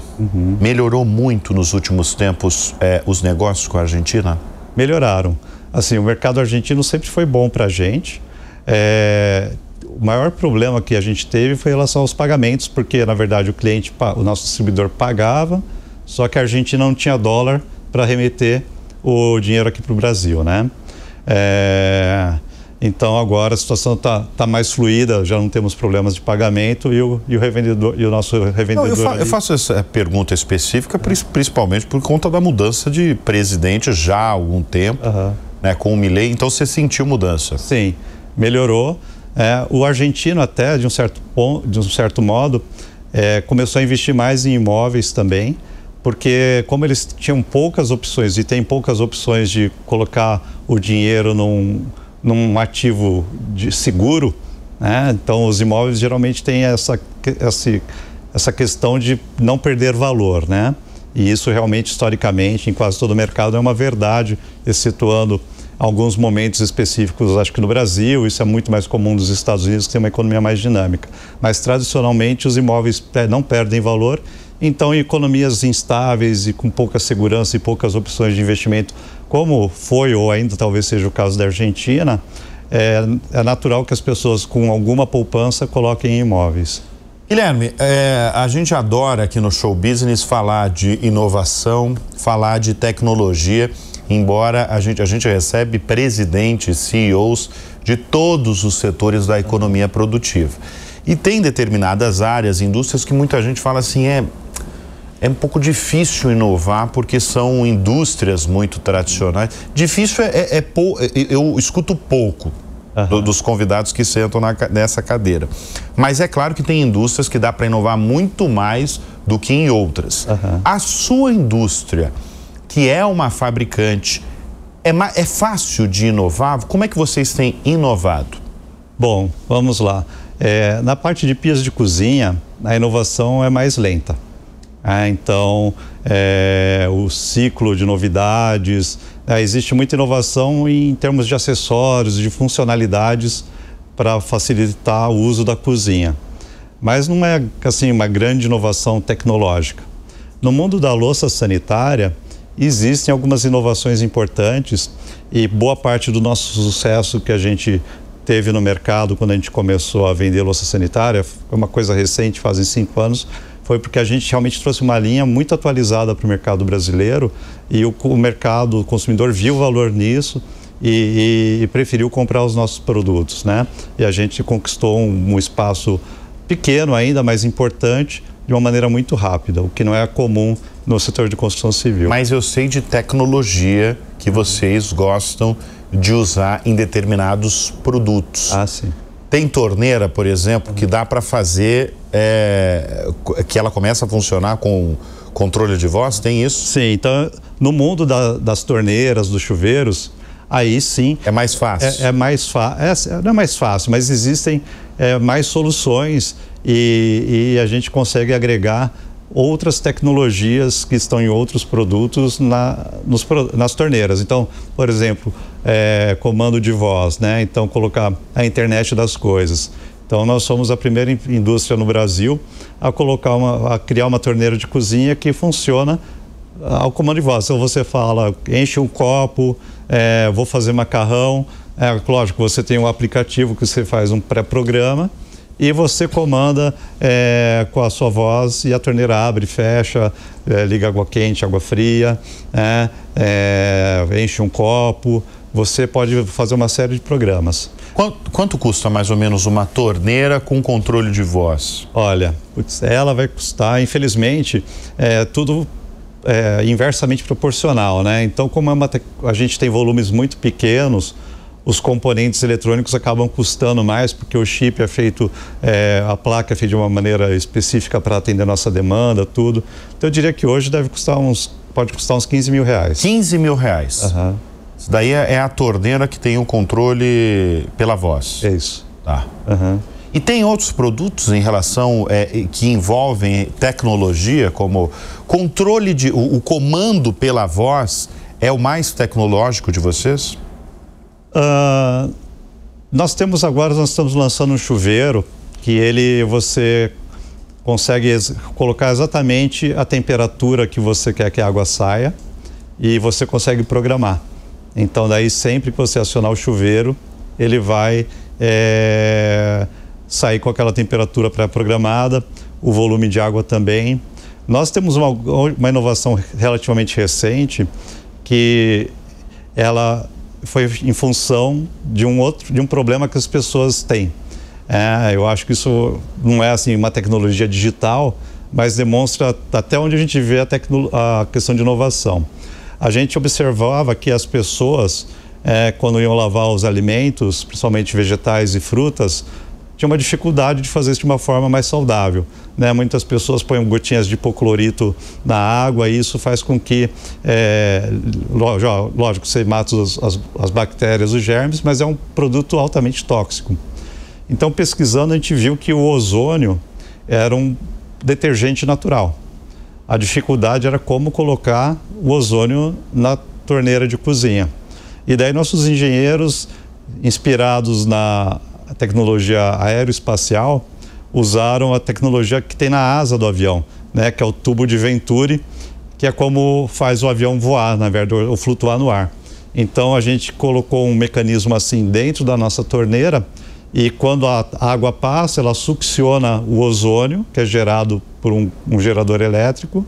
Melhorou muito nos últimos tempos os negócios com a Argentina? Melhoraram. Assim, o mercado argentino sempre foi bom para a gente. O maior problema que a gente teve foi em relação aos pagamentos, porque, na verdade, o nosso distribuidor pagava, só que a Argentina não tinha dólar para remeter o dinheiro aqui para o Brasil, né? Então agora a situação tá mais fluida, já não temos problemas de pagamento e o revendedor e o nosso revendedor. Não, eu faço essa pergunta específica principalmente por conta da mudança de presidente já há algum tempo, né, com o Milei. Então você sentiu mudança? Sim, melhorou. O argentino até de um certo modo começou a investir mais em imóveis também, porque como eles tinham poucas opções e tem poucas opções de colocar o dinheiro num ativo seguro, né? Então os imóveis geralmente têm essa questão de não perder valor, né? E isso realmente historicamente em quase todo o mercado é uma verdade, excetuando alguns momentos específicos, acho que no Brasil, isso é muito mais comum nos Estados Unidos, que tem uma economia mais dinâmica. Mas tradicionalmente os imóveis não perdem valor. Então, em economias instáveis e com pouca segurança e poucas opções de investimento, como foi ou ainda talvez seja o caso da Argentina, é natural que as pessoas com alguma poupança coloquem em imóveis. Guilherme, a gente adora aqui no Show Business falar de inovação, falar de tecnologia, embora a gente recebe presidentes, CEOs de todos os setores da economia produtiva. E tem determinadas áreas, indústrias que muita gente fala assim, é um pouco difícil inovar porque são indústrias muito tradicionais. Difícil eu escuto pouco dos convidados que sentam nessa cadeira. Mas é claro que tem indústrias que dá para inovar muito mais do que em outras. A sua indústria, que é uma fabricante, é fácil de inovar? Como é que vocês têm inovado? Bom, vamos lá. Na parte de pias de cozinha, a inovação é mais lenta. Então, o ciclo de novidades, existe muita inovação em termos de acessórios, de funcionalidades para facilitar o uso da cozinha. Mas não é assim uma grande inovação tecnológica. No mundo da louça sanitária, existem algumas inovações importantes e boa parte do nosso sucesso que a gente teve no mercado quando a gente começou a vender louça sanitária, foi uma coisa recente, fazem 5 anos, foi porque a gente realmente trouxe uma linha muito atualizada para o mercado brasileiro e o mercado, o consumidor viu o valor nisso e preferiu comprar os nossos produtos, né? E a gente conquistou um espaço pequeno ainda, mas importante, de uma maneira muito rápida, o que não é comum no setor de construção civil. Mas eu sei de tecnologia que vocês gostam de usar em determinados produtos. Sim. Tem torneira, por exemplo, que dá para fazer, que ela começa a funcionar com controle de voz? Tem isso? Sim, então no mundo das torneiras, dos chuveiros, aí sim... É mais fácil? Não é mais fácil, mas existem mais soluções e a gente consegue agregar outras tecnologias que estão em outros produtos nas torneiras. Então, por exemplo, comando de voz, né? Então, colocar a internet das coisas. Então, nós somos a primeira indústria no Brasil a criar uma torneira de cozinha que funciona ao comando de voz. Então, você fala, enche um copo, vou fazer macarrão. Lógico, você tem um aplicativo que você faz um pré-programa e você comanda com a sua voz e a torneira abre, fecha, liga água quente, água fria, enche um copo. Você pode fazer uma série de programas. Quanto custa mais ou menos uma torneira com controle de voz? Olha, ela vai custar, infelizmente, tudo inversamente proporcional, né? Então, como a gente tem volumes muito pequenos, os componentes eletrônicos acabam custando mais porque o chip é feito, a placa é feita de uma maneira específica para atender a nossa demanda, tudo. Então eu diria que hoje pode custar uns 15 mil reais. 15 mil reais? Isso daí é a torneira que tem o controle pela voz? É isso. Tá. E tem outros produtos em relação, que envolvem tecnologia, como controle o comando pela voz é o mais tecnológico de vocês? Nós estamos lançando um chuveiro que você consegue colocar exatamente a temperatura que você quer que a água saia e você consegue programar. Então daí sempre que você acionar o chuveiro, ele vai sair com aquela temperatura pré-programada, o volume de água também. Nós temos uma inovação relativamente recente que ela foi em função de um problema que as pessoas têm. Eu acho que isso não é assim uma tecnologia digital, mas demonstra até onde a gente vê a questão de inovação. A gente observava que as pessoas, quando iam lavar os alimentos, principalmente vegetais e frutas, tinha uma dificuldade de fazer isso de uma forma mais saudável, né? Muitas pessoas põem gotinhas de hipoclorito na água e isso faz com que, lógico, você mata as bactérias, os germes, mas é um produto altamente tóxico. Então, pesquisando, a gente viu que o ozônio era um detergente natural. A dificuldade era como colocar o ozônio na torneira de cozinha. E daí nossos engenheiros, inspirados na tecnologia aeroespacial, usaram a tecnologia que tem na asa do avião, né, que é o tubo de Venturi, que é como faz o avião voar, na verdade, ou flutuar no ar. Então a gente colocou um mecanismo assim dentro da nossa torneira e quando a água passa, ela succiona o ozônio, que é gerado por um gerador elétrico,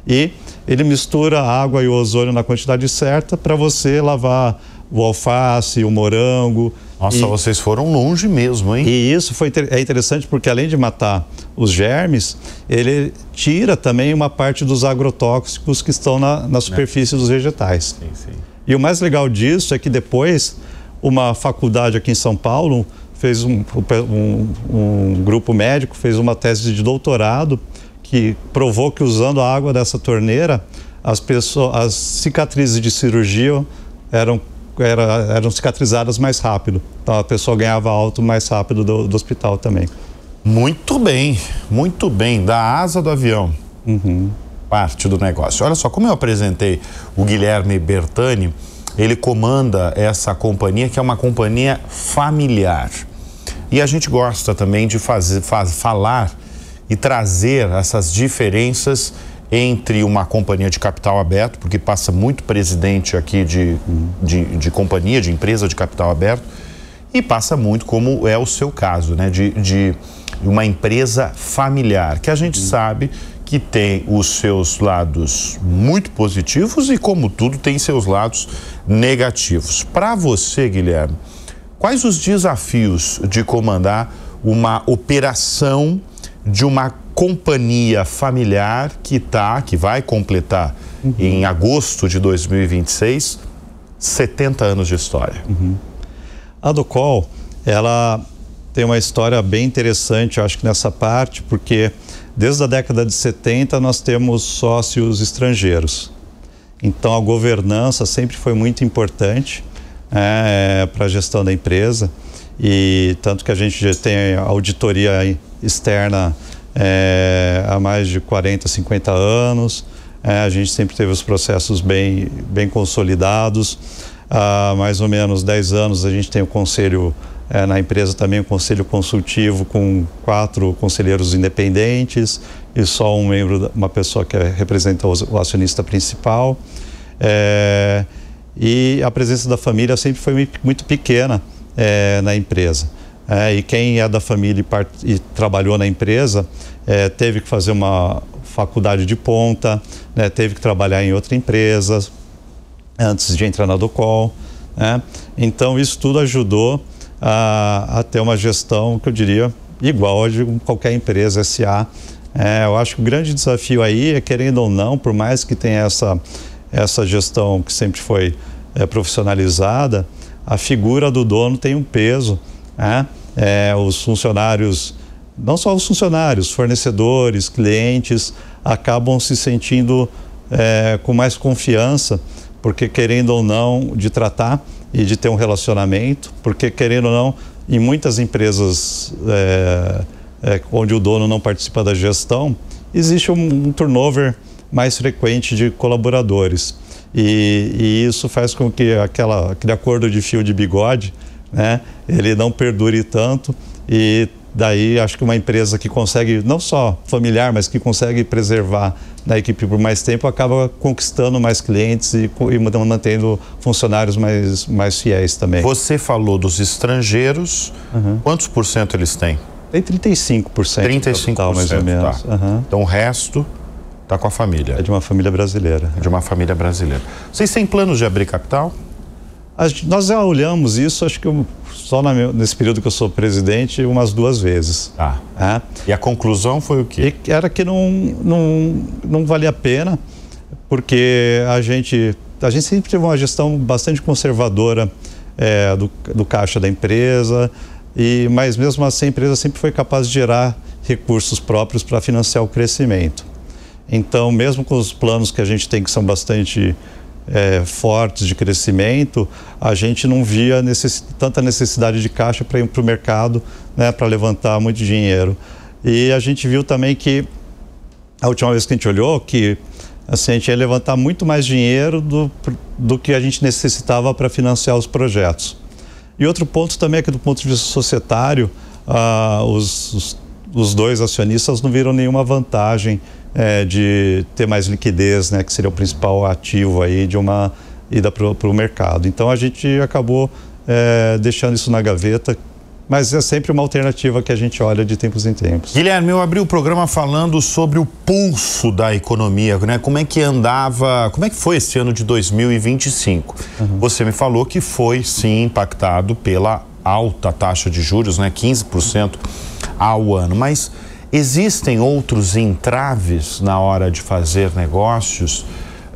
e ele mistura a água e o ozônio na quantidade certa para você lavar o alface, o morango. Nossa, vocês foram longe mesmo, hein? E isso é interessante porque, além de matar os germes, ele tira também uma parte dos agrotóxicos que estão na superfície dos vegetais. Sim, sim. E o mais legal disso é que depois uma faculdade aqui em São Paulo fez um grupo médico fez uma tese de doutorado que provou que, usando a água dessa torneira, as cicatrizes de cirurgia eram cicatrizadas mais rápido. Então a pessoa ganhava alta mais rápido do hospital também. Muito bem, da asa do avião. Parte do negócio. Olha só, como eu apresentei o Guilherme Bertani, ele comanda essa companhia, que é uma companhia familiar. E a gente gosta também de falar e trazer essas diferenças entre uma companhia de capital aberto, porque passa muito presidente aqui de companhia, de empresa de capital aberto, e passa muito, como é o seu caso, né, de uma empresa familiar, que a gente sabe que tem os seus lados muito positivos e, como tudo, tem seus lados negativos. Para você, Guilherme, quais os desafios de comandar uma operação de uma companhia familiar que vai completar em agosto de 2026 70 anos de história? A Docol, ela tem uma história bem interessante, eu acho que nessa parte, porque desde a década de 70 nós temos sócios estrangeiros. Então a governança sempre foi muito importante para a gestão da empresa, e tanto que a gente já tem auditoria externa há mais de 40, 50 anos. A gente sempre teve os processos bem consolidados. Há mais ou menos 10 anos a gente tem o conselho, na empresa também, o conselho consultivo com 4 conselheiros independentes e só um membro, uma pessoa que representa o acionista principal. E a presença da família sempre foi muito pequena na empresa. E quem é da família e trabalhou na empresa teve que fazer uma faculdade de ponta, né, teve que trabalhar em outra empresa antes de entrar na Docol, né? Então isso tudo ajudou a ter uma gestão que eu diria igual a de qualquer empresa SA. Eu acho que o grande desafio aí é, querendo ou não, por mais que tenha essa gestão que sempre foi profissionalizada, a figura do dono tem um peso, né? Os funcionários, não só os funcionários, fornecedores, clientes, acabam se sentindo com mais confiança, porque, querendo ou não, de tratar e de ter um relacionamento, porque, querendo ou não, em muitas empresas onde o dono não participa da gestão, existe um turnover mais frequente de colaboradores. E isso faz com que aquele acordo de fio de bigode, né, ele não perdure tanto, e daí acho que uma empresa que consegue, não só familiar, mas que consegue preservar na equipe por mais tempo, acaba conquistando mais clientes e mantendo funcionários mais fiéis também. Você falou dos estrangeiros, quantos por cento eles têm? Tem 35%. 35%, total, mais ou menos. Tá. Então o resto está com a família. É de uma família brasileira. É de uma família brasileira. Vocês têm planos de abrir capital? Nós já olhamos isso, acho que só nesse período que eu sou presidente, umas 2 vezes. E a conclusão foi o quê? Era que não valia a pena, porque a gente sempre teve uma gestão bastante conservadora do caixa da empresa, mas mesmo assim a empresa sempre foi capaz de gerar recursos próprios para financiar o crescimento. Então, mesmo com os planos que a gente tem, que são bastante fortes de crescimento, a gente não via tanta necessidade de caixa para ir para o mercado, né, para levantar muito dinheiro. E a gente viu também que, a última vez que a gente olhou, que assim, a gente ia levantar muito mais dinheiro do que a gente necessitava para financiar os projetos. E outro ponto também é que, do ponto de vista societário, os 2 acionistas não viram nenhuma vantagem de ter mais liquidez, né, que seria o principal ativo aí de uma ida para o mercado. Então a gente acabou deixando isso na gaveta mas é sempre uma alternativa que a gente olha de tempos em tempos. Guilherme, eu abri o programa falando sobre o pulso da economia, né? Como é que andava, como é que foi esse ano de 2025? Você me falou que foi, sim, impactado pela alta taxa de juros, né? 15% ao ano, mas existem outros entraves na hora de fazer negócios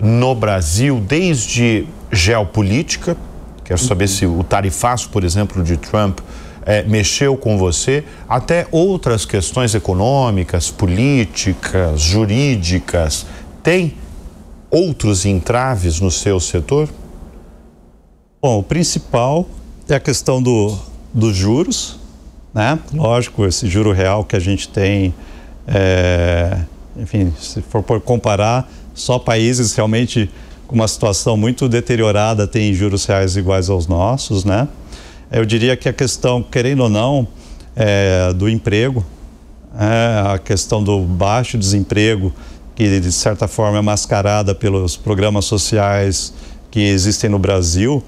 no Brasil, desde geopolítica, quero saber se o tarifaço, por exemplo, de Trump mexeu com você, até outras questões econômicas, políticas, jurídicas. Tem outros entraves no seu setor? Bom, o principal é a questão dos juros, né? Lógico, esse juro real que a gente tem, enfim, se for por comparar, só países realmente com uma situação muito deteriorada têm juros reais iguais aos nossos, né? Eu diria que a questão, querendo ou não, do emprego, a questão do baixo desemprego, que de certa forma é mascarada pelos programas sociais que existem no Brasil,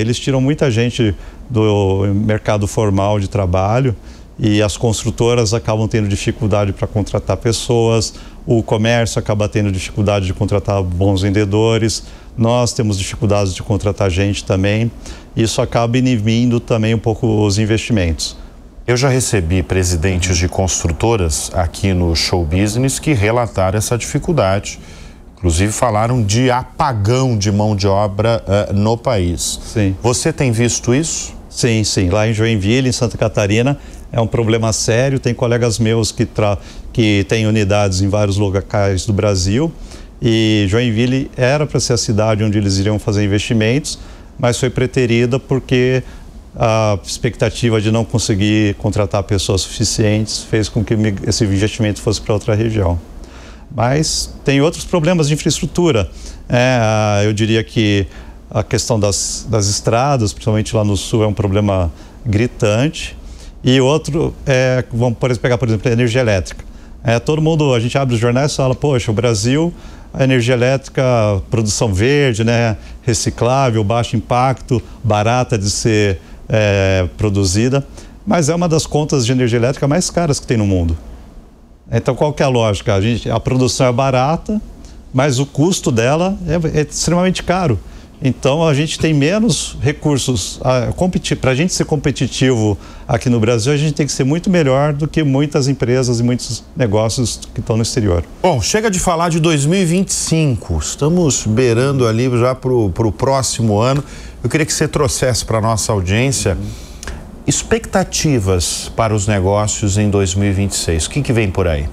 eles tiram muita gente do mercado formal de trabalho e as construtoras acabam tendo dificuldade para contratar pessoas, o comércio acaba tendo dificuldade de contratar bons vendedores, nós temos dificuldades de contratar gente também. Isso acaba inibindo também um pouco os investimentos. Eu já recebi presidentes de construtoras aqui no Show Business que relataram essa dificuldade. Inclusive falaram de apagão de mão de obra no país. Sim. Você tem visto isso? Sim, sim. Lá em Joinville, em Santa Catarina, é um problema sério. Tem colegas meus que têm unidades em vários locais do Brasil. E Joinville era para ser a cidade onde eles iriam fazer investimentos, mas foi preterida porque a expectativa de não conseguir contratar pessoas suficientes fez com que esse investimento fosse para outra região. Mas tem outros problemas de infraestrutura. Eu diria que a questão das estradas, principalmente lá no sul, é um problema gritante. E outro, vamos pegar, por exemplo, a energia elétrica. Todo mundo, a gente abre os jornais e fala, poxa, o Brasil, a energia elétrica, produção verde, né, reciclável, baixo impacto, barata de ser produzida, mas é uma das contas de energia elétrica mais caras que tem no mundo. Então, qual que é a lógica? A produção é barata, mas o custo dela é extremamente caro. Então, a gente tem menos recursos. Para a gente ser competitivo aqui no Brasil, a gente tem que ser muito melhor do que muitas empresas e muitos negócios que estão no exterior. Bom, chega de falar de 2025. Estamos beirando ali já para o próximo ano. Eu queria que você trouxesse para a nossa audiência expectativas para os negócios em 2026. O que vem por aí?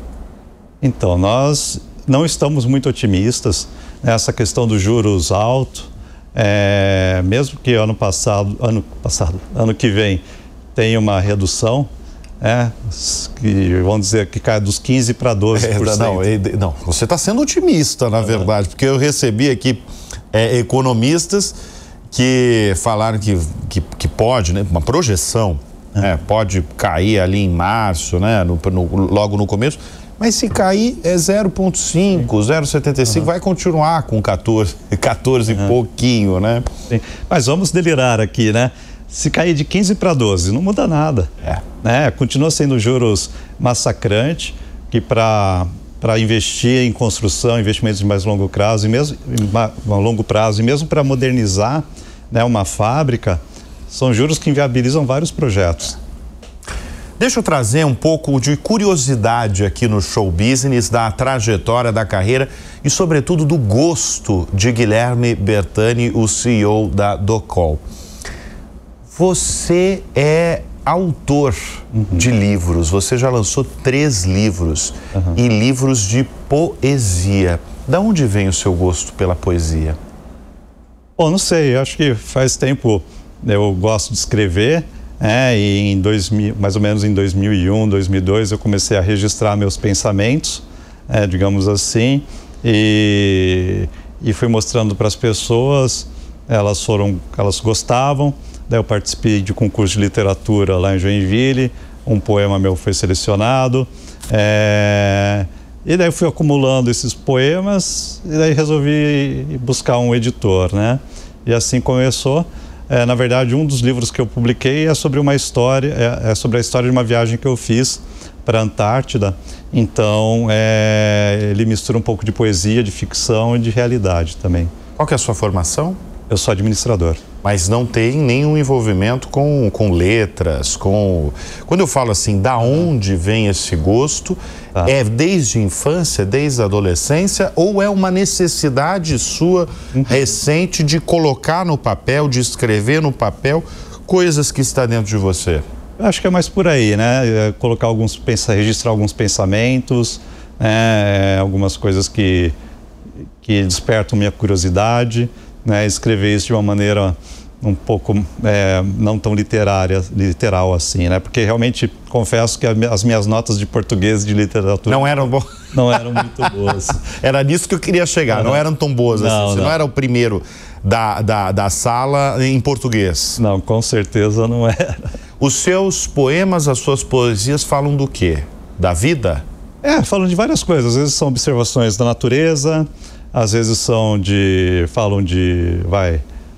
Então, nós não estamos muito otimistas nessa questão dos juros altos. Mesmo que ano que vem tenha uma redução, que vamos dizer que cai dos 15% para 12%. Não, você está sendo otimista, na verdade, porque eu recebi aqui economistas que falaram que pode, né, uma projeção, pode cair ali em março, né, logo no começo. Mas se cair é 0,5, 0,75, vai continuar com 14 e pouquinho, né? Sim. Mas vamos delirar aqui, né? Se cair de 15 para 12, não muda nada. Continua sendo juros massacrante, que para investir em construção, investimentos de mais longo prazo, e mesmo para modernizar, né, uma fábrica, são juros que inviabilizam vários projetos. Deixa eu trazer um pouco de curiosidade aqui no Show Business, da trajetória da carreira e, sobretudo, do gosto de Guilherme Bertani, o CEO da Docol. Você é autor de livros, você já lançou 3 livros e livros de poesia. Da onde vem o seu gosto pela poesia? Bom, não sei, eu acho que faz tempo eu gosto de escrever. E mais ou menos em 2001, 2002, eu comecei a registrar meus pensamentos, digamos assim, e fui mostrando para as pessoas, elas gostavam. Daí eu participei de concurso de literatura lá em Joinville, um poema meu foi selecionado, e daí fui acumulando esses poemas, e daí resolvi buscar um editor, né? E assim começou. na verdade, um dos livros que eu publiquei é sobre uma história, é sobre a história de uma viagem que eu fiz para a Antártida. Então, ele mistura um pouco de poesia, de ficção e de realidade também. Qual que é a sua formação? Eu sou administrador. Mas não tem nenhum envolvimento com letras, com... Quando eu falo assim, da onde vem esse gosto? Tá. É desde a infância, desde a adolescência, ou é uma necessidade sua recente de colocar no papel, de escrever no papel coisas que está dentro de você? Acho que é mais por aí, né? Colocar registrar alguns pensamentos, né? Algumas coisas que despertam minha curiosidade, né? Escrever isso de uma maneira um pouco não tão literal assim, né? Porque realmente confesso que as minhas notas de português e de literatura não eram boas. Não eram muito boas. Era nisso que eu queria chegar, não eram tão boas assim. Você não era o primeiro da sala em português. Não, com certeza não era. Os seus poemas, as suas poesias falam do quê? Da vida? Falam de várias coisas. Às vezes são observações da natureza, às vezes falam de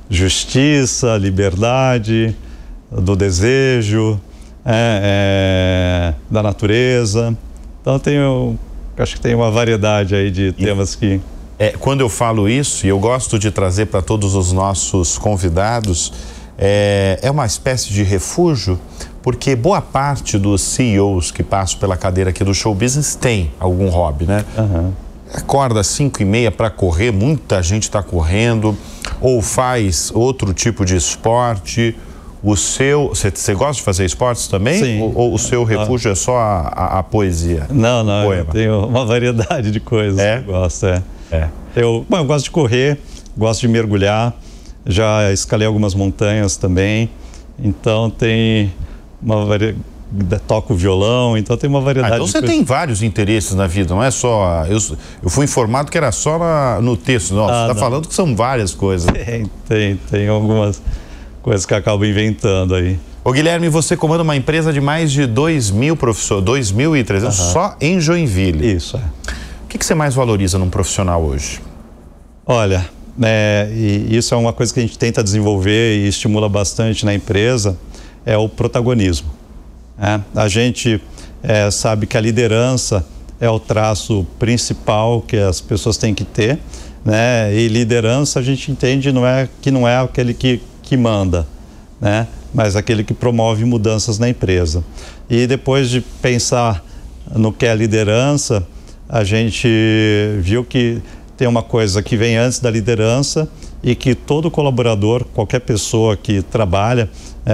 justiça, liberdade, do desejo, da natureza. Então acho que tem uma variedade aí de temas que... Quando eu falo isso, e eu gosto de trazer para todos os nossos convidados, é uma espécie de refúgio, porque boa parte dos CEOs que passam pela cadeira aqui do show business tem algum hobby, né? Uhum. Acorda às 5h30 para correr, muita gente está correndo, ou faz outro tipo de esporte. Você gosta de fazer esportes também? Sim. Ou o seu refúgio é só a poesia? Não, eu tenho uma variedade de coisas que eu gosto. Eu gosto de correr, gosto de mergulhar, já escalei algumas montanhas também, então tem uma variedade. Toco violão, então tem uma variedade então de você tem vários interesses na vida, não é só... Eu fui informado que era só no texto. Não, você está falando que são várias coisas. Tem algumas coisas que eu acabo inventando aí. Ô Guilherme, você comanda uma empresa de mais de 2.000 professores, 2.300 só em Joinville. Isso, O que você mais valoriza num profissional hoje? Olha, e isso é uma coisa que a gente tenta desenvolver e estimula bastante na empresa, é o protagonismo. A gente sabe que a liderança é o traço principal que as pessoas têm que ter, né? E liderança a gente entende que não é aquele que manda, né? Mas aquele que promove mudanças na empresa. E depois de pensar no que é liderança, a gente viu que tem uma coisa que vem antes da liderança e que todo colaborador, qualquer pessoa que trabalha,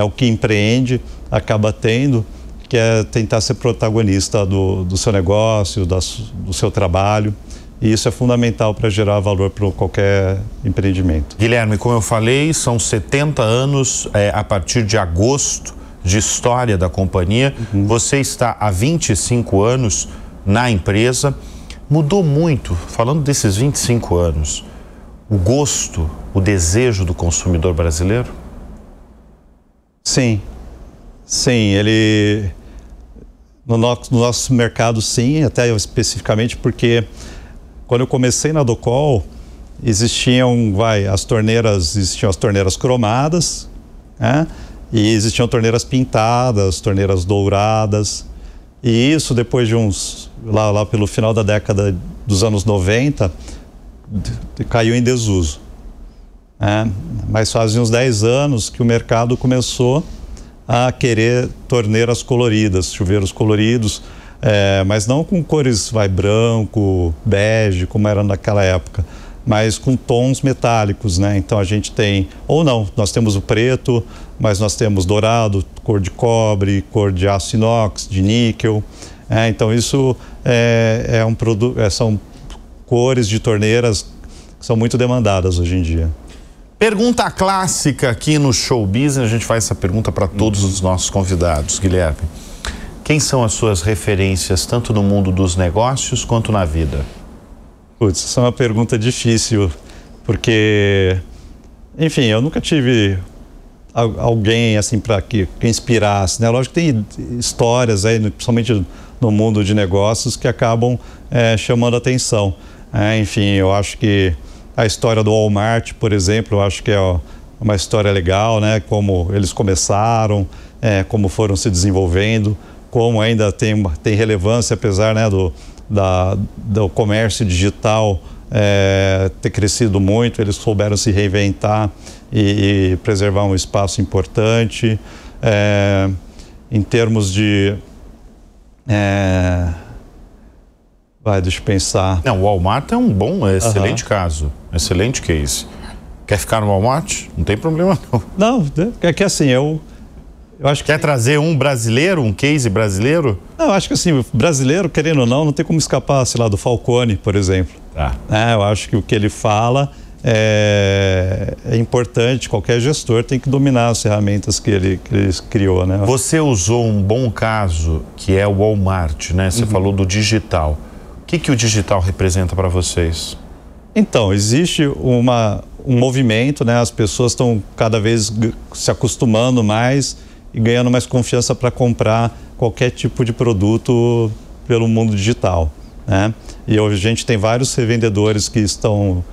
o que empreende, acaba tendo, que é tentar ser protagonista do seu negócio, do seu trabalho. E isso é fundamental para gerar valor para qualquer empreendimento. Guilherme, como eu falei, são 70 anos a partir de agosto de história da companhia. Você está há 25 anos na empresa. Mudou muito, falando desses 25 anos, o gosto, o desejo do consumidor brasileiro? Sim, ele... No nosso mercado, sim, até especificamente porque quando eu comecei na Docol, existiam as torneiras cromadas, né? E existiam torneiras pintadas, torneiras douradas. E isso depois de lá pelo final da década dos anos 90, caiu em desuso. Mas fazem uns 10 anos que o mercado começou a querer torneiras coloridas, chuveiros coloridos, mas não com cores branco, bege, como era naquela época, mas com tons metálicos, né? Então a gente tem, ou não, nós temos o preto, mas nós temos dourado, cor de cobre, cor de aço inox, de níquel. Então isso um produto, são cores de torneiras que são muito demandadas hoje em dia. Pergunta clássica aqui no Show Business, a gente faz essa pergunta para todos os nossos convidados. Guilherme, quem são as suas referências, tanto no mundo dos negócios quanto na vida? Putz, essa é uma pergunta difícil, porque, enfim, eu nunca tive alguém assim para que inspirasse, né? Lógico que tem histórias aí, principalmente no mundo de negócios, que acabam chamando a atenção. Enfim, eu acho que a história do Walmart, por exemplo, eu acho que é uma história legal, né? Como eles começaram, como foram se desenvolvendo, como ainda tem relevância, apesar, né, do comércio digital ter crescido muito, eles souberam se reinventar e preservar um espaço importante. Em termos de... deixa eu pensar. Não, o Walmart é um bom, excelente caso, excelente case. Quer ficar no Walmart? Não tem problema não. Não, é que assim, eu acho que... Quer trazer um brasileiro, um case brasileiro? Não, eu acho que assim, o brasileiro, querendo ou não tem como escapar, sei lá, do Falcone, por exemplo. Eu acho que o que ele fala é importante, qualquer gestor tem que dominar as ferramentas que ele criou, né? Você usou um bom caso, que é o Walmart, né? Você falou do digital. O que o digital representa para vocês? Então, existe um movimento, né? As pessoas estão cada vez se acostumando mais e ganhando mais confiança para comprar qualquer tipo de produto pelo mundo digital, né? E hoje a gente tem vários revendedores que estão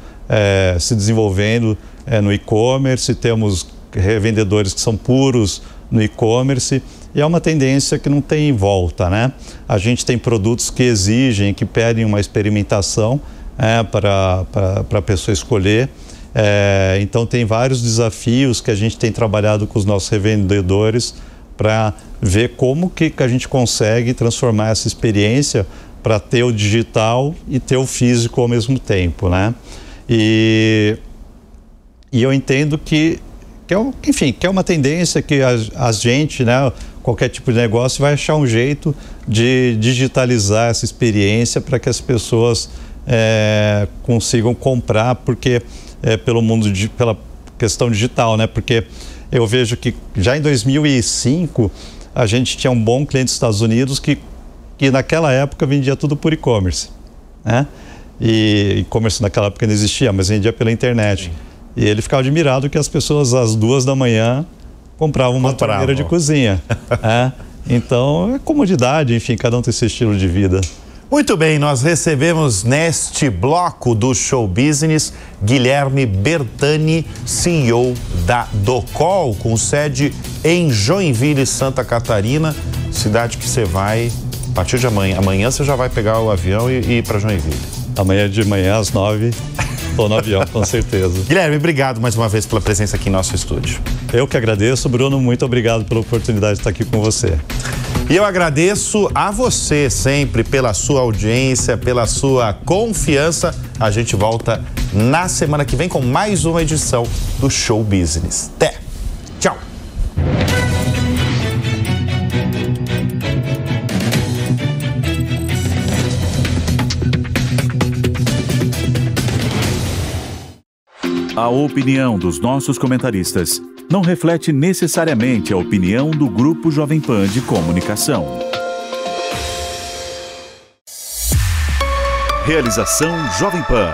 se desenvolvendo no e-commerce, temos revendedores que são puros no e-commerce, e é uma tendência que não tem volta, né? A gente tem produtos que exigem, que pedem uma experimentação para a pessoa escolher. Então tem vários desafios que a gente tem trabalhado com os nossos revendedores para ver como que a gente consegue transformar essa experiência para ter o digital e ter o físico ao mesmo tempo, né? E eu entendo que é uma tendência que a gente, né, qualquer tipo de negócio vai achar um jeito de digitalizar essa experiência para que as pessoas consigam comprar, porque pela questão digital, né? Porque eu vejo que já em 2005 a gente tinha um bom cliente dos Estados Unidos que naquela época vendia tudo por e-commerce, né? E e-commerce naquela época não existia, mas vendia pela internet. Sim. E ele ficava admirado que as pessoas às 2 da manhã compravam uma torneira de cozinha. Então é comodidade, enfim, cada um tem seu estilo de vida. Muito bem, nós recebemos neste bloco do Show Business Guilherme Bertani, CEO da Docol, com sede em Joinville, Santa Catarina, cidade que você vai a partir de amanhã. Amanhã você já vai pegar o avião e ir para Joinville. Amanhã de manhã às 9, estou no avião, com certeza. Guilherme, obrigado mais uma vez pela presença aqui em nosso estúdio. Eu que agradeço, Bruno, muito obrigado pela oportunidade de estar aqui com você. E eu agradeço a você sempre pela sua audiência, pela sua confiança. A gente volta na semana que vem com mais uma edição do Show Business. Até! Tchau! A opinião dos nossos comentaristas não reflete necessariamente a opinião do Grupo Jovem Pan de Comunicação. Realização Jovem Pan.